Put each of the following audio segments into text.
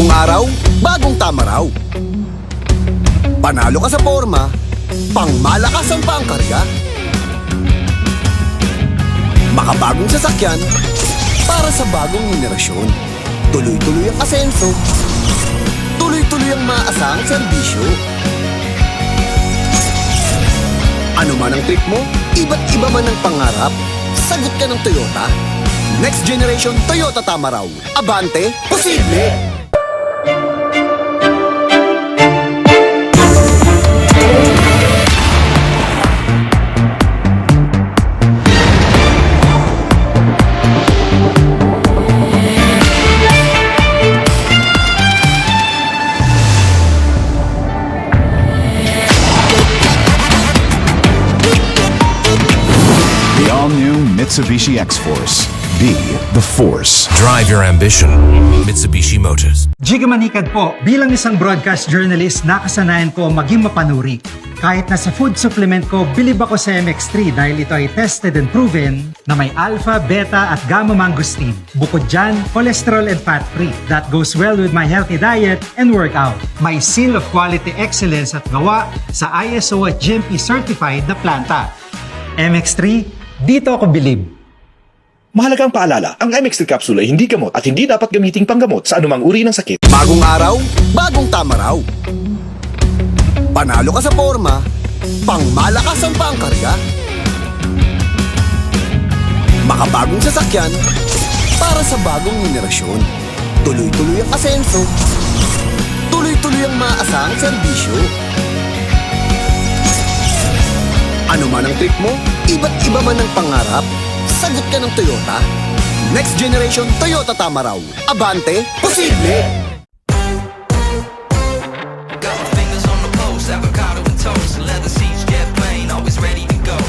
Bagong araw, bagong tama raw. Panalo ka sa forma, pangmalakasan pa ang karga. Makabagong sasakyan, para sa bagong henerasyon. Tuloy-tuloy ang asenso, tuloy-tuloy ang maasahang serbisyo. Ano man ang trip mo, iba't iba man ang pangarap, sagot ka ng Toyota. Next generation Toyota tama raw. Abante, posible! The all-new Mitsubishi X-Force. Be the force. Drive your ambition. Mitsubishi Motors. Jiga Manikad po, bilang isang broadcast journalist, nakasanayan ko maging mapanuri. Kahit na sa food supplement ko, bilib ako sa MX3 dahil ito ay tested and proven na may alpha, beta at gamma mangosteen. Bukod dyan, cholesterol and fat-free. That goes well with my healthy diet and workout. May seal of quality excellence at gawa sa ISO at GMP certified na planta. MX3, dito ako bilib. Mahalagang paalala, ang MX3 capsule ay hindi gamot at hindi dapat gamiting panggamot sa anumang uri ng sakit. Bagong araw, bagong tama raw. Panalo ka sa forma, pangmalakasan pa ang karga. Makabagong sasakyan, para sa bagong henerasyon. Tuloy-tuloy ang asenso, tuloy-tuloy ang maasahang serbisyo. Ano man ang trip mo, iba't iba man ang pangarap, sagot ka ng Toyota. Next generation Toyota tama raw. Abante, posible! Got my fingers on the pulse, avocado and toast, leather seats, jet plane, always ready to go.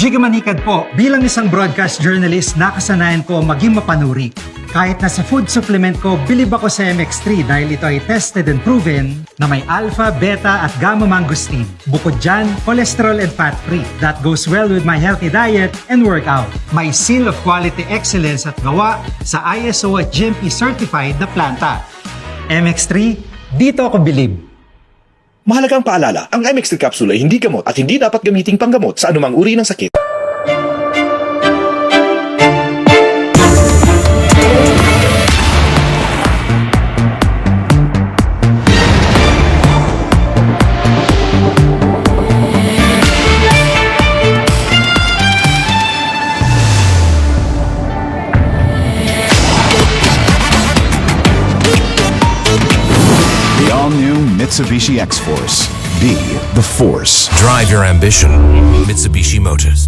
Jiga Manikad po, bilang isang broadcast journalist, nakasanayan ko maging mapanuri. Kahit na sa food supplement ko, bilib ako sa MX3 dahil ito ay tested and proven na may alpha, beta at gamma mangosteen. Bukod dyan, cholesterol and fat-free. That goes well with my healthy diet and workout. May seal of quality excellence at gawa sa ISO at GMP certified na planta. MX3, dito ako bilib. Mahalagang paalala, ang MX3 capsule ay hindi gamot at hindi dapat gamiting panggamot sa anumang uri ng sakit. The all-new Mitsubishi X-Force. Be the force. Drive your ambition. Mitsubishi Motors.